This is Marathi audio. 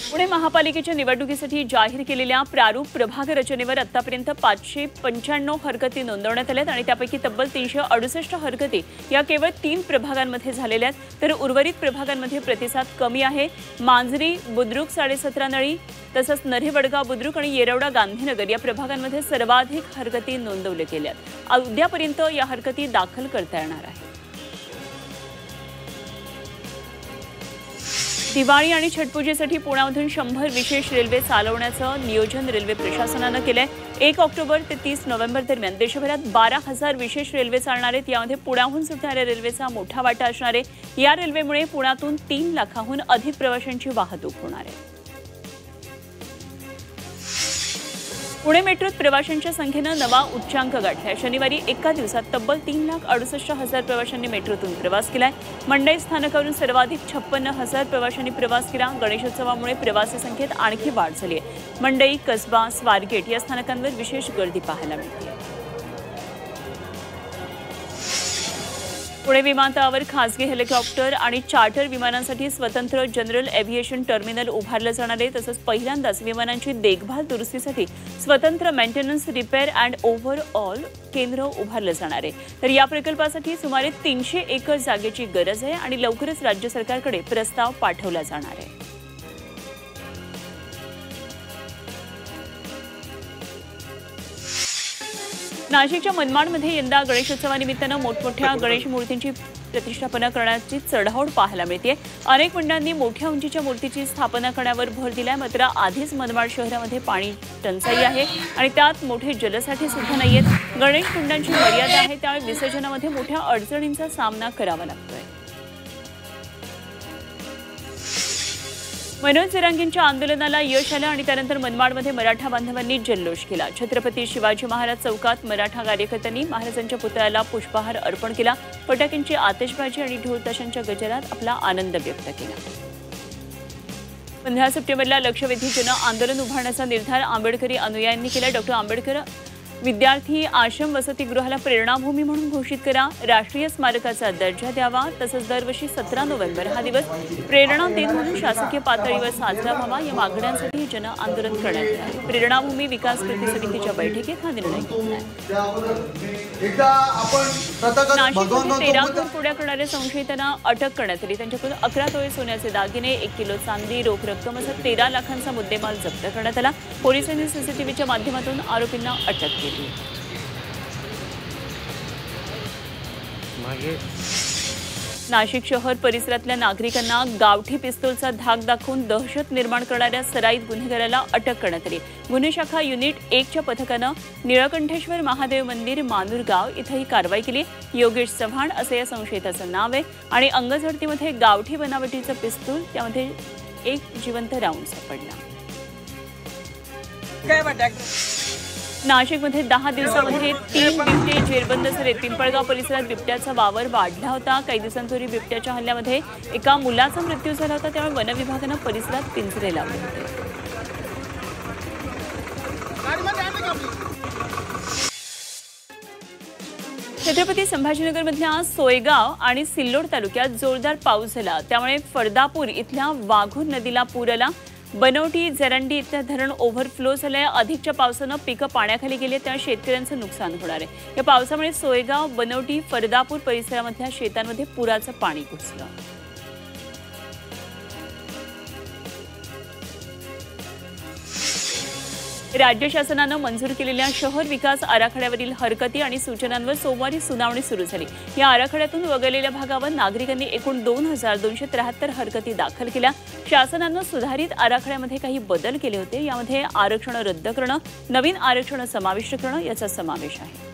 पुणे महापालिकेच्या निवडणुकीसाठी जाहीर केलेल्या प्रारूप प्रभाग रचनेवर आतापर्यंत 595 हरकती नोंदवण्यात आल्यात आणि त्यापैकी तब्बल 368 हरकती या केवळ 3 प्रभागांमध्ये झालेल्या आहेत, तर उर्वरित प्रभागांमध्ये प्रतिसाद कमी आहे। मांजरी, बुद्रुक 17.5 नळी तसंच नरे वडगाव बुद्रुक आणि येरवडा गांधीनगर या प्रभागांमध्ये सर्वाधिक हरकती नोंदवल्या गेल्यात। उद्यापर्यंत या हरकती दाखल करता येणार आहेत। दिवाळी आणि छठपूजेसाठी पुण्यामधून 100 विशेष रेल्वे चालवण्याचं नियोजन रेल्वे प्रशासनानं केलंय। 1 ऑक्टोबर ते 30 नोव्हेंबर दरम्यान देशभरात 12,000 विशेष रेल्वे चालणार आहेत। यामध्ये पुण्याहून सुटणाऱ्या रेल्वेचा मोठा वाटा असणार आहे। या रेल्वेमुळे पुण्यातून 3 लाखाहून अधिक प्रवाशांची वाहतूक होणार आहे। पुणे मेट्रोत प्रवाशांच्या संख्येनं नवा उच्चांक गाठलाय। शनिवारी एका दिवसात तब्बल 3,68,000 प्रवाशांनी मेट्रोतून प्रवास केलाय। मंडई स्थानकावरून सर्वाधिक 56,000 प्रवाशांनी प्रवास केला। गणेशोत्सवामुळे प्रवासी संख्येत आणखी वाढ झाली आहे। मंडई, कसबा, स्वारगेट या स्थानकांवर विशेष गर्दी पाहायला मिळते। पुणे विमानतळावर खासगी हेलिकॉप्टर आणि चार्टर विमानांसाठी स्वतंत्र जनरल एव्हिएशन टर्मिनल उभारलं जाणार आहे। तसंच पहिल्यांदाच विमानांची देखभाल दुरुस्तीसाठी स्वतंत्र मेंटेनन्स, रिपेअर अँड ओव्हरऑल केंद्र उभारलं जाणार आहे। तर या प्रकल्पासाठी सुमारे 300 एकर जागेची गरज आहे आणि लवकरच राज्य सरकारकडे प्रस्ताव पाठवला जाणार आहे। नाशिकच्या मनमाडमध्ये यंदा गणेशोत्सवानिमित्तानं मोठमोठ्या गणेश मूर्तींची प्रतिष्ठापना करण्याची चढाओढ पाहायला मिळते। अनेक मंडळांनी मोठ्या उंचीच्या मूर्तीची स्थापना करण्यावर भर दिलाय। मात्र आधीच मनमाड शहरामध्ये पाणी टंचाई आहे आणि त्यात मोठे जलसाठे सुद्धा नाहीयेत। गणेश कुंडांची मर्यादा आहे, त्यामुळे विसर्जनामध्ये मोठ्या अडचणींचा सामना करावा लागतोय। मनोज जरांगेंच्या आंदोलनाला यश आलं आणि त्यानंतर मनमाडमध्ये मराठा बांधवांनी जल्लोष केला। छत्रपती शिवाजी महाराज चौकात मराठा कार्यकर्त्यांनी महाराजांच्या पुतळ्याला पुष्पहार अर्पण केला। फटाक्यांची आतिषबाजी आणि ढोल ताशांच्या गजरात आपला आनंद व्यक्त केला। 15 सप्टेंबरला लक्षवेधी जन आंदोलन उभारण्याचा निर्धार आंबेडकरी अनुयायांनी केला। डॉक्टर आंबेडकर विद्यार्थी आश्रम वसतिगृहाला प्रेरणाभूमी म्हणून घोषित करा, राष्ट्रीय स्मारकाचा दर्जा द्यावा, तसंच दरवर्षी 17 नोव्हेंबर हा दिवस प्रेरणा दिन म्हणून शासकीय पातळीवर साजरा व्हावा या मागण्यांसाठी जन आंदोलन करण्यात आले। प्रेरणाभूमी विकास कृती समितीच्या बैठकीत हा निर्णय घेतला। नाशिकमध्ये 13 खोड्या करणाऱ्या संशयितांना अटक करण्यात आली। त्यांच्याकडून 11 तोळे सोन्याचे दागिने, 1 किलो चांदी, रोख रक्कम असा 13 लाखांचा मुद्देमाल जप्त करण्यात आला। पोलिसांनी सीसीटीव्हीच्या माध्यमातून आरोपींना अटक केली। नाशिक शहर परिसरातल्या नागरिकांना गावठी पिस्तूलचा धाक दाखवून दहशत निर्माण करणाऱ्या सराईत गुन्हेगाराला अटक करण्यात आली। गुन्हे शाखा युनिट 1 च्या पथकानं निळकंठेश्वर महादेव मंदिर, मानूरगाव इथं ही कारवाई केली। योगेश चव्हाण असं या संशयिताचं नाव आहे आणि अंगझडतीमध्ये गावठी बनावटीचं पिस्तूल, त्यामध्ये एक जिवंत राऊंड सापडला। नाशिकमध्ये 10 दिवसांमध्ये 3 बिबटे जेरबंद झाले। पिंपळगाव परिसरात बिबट्याचा वावर वाढला होता। काही दिवसांपूर्वी बिबट्याच्या हल्ल्यामध्ये एका मुलाचा मृत्यू झाला होता, त्यामुळे वन विभागानं परिसरात पिंजरे लावले होते। छत्रपती संभाजीनगरमधल्या सोयगाव आणि सिल्लोड तालुक्यात जोरदार पाऊस झाला, त्यामुळे फरदापूर इथल्या वाघूर नदीला पूर आला। बनवटी, जरंडी इथलं धरण ओव्हरफ्लो झालंय। अधिकच्या पावसानं पिकं पाण्याखाली गेले, त्यामुळे शेतकऱ्यांचं नुकसान होणार आहे। या पावसामुळे सोयगाव, बनवटी, फरदापूर परिसरामधल्या शेतांमध्ये पुराचं पाणी घुसलं। राज्य शासनानं मंजूर केलेल्या शहर विकास आराखड्यावरील हरकती आणि सूचनांवर सोमवारी सुनावणी सुरू झाली। या आराखड्यातून वगळलेल्या भागावर नागरिकांनी एकूण 2,273 हरकती दाखल केल्या। शासनानं सुधारित आराखड्यामध्ये काही बदल केले होते। यामध्ये आरक्षण रद्द करणं, नवीन आरक्षण समाविष्ट करणं याचा समावेश आहे।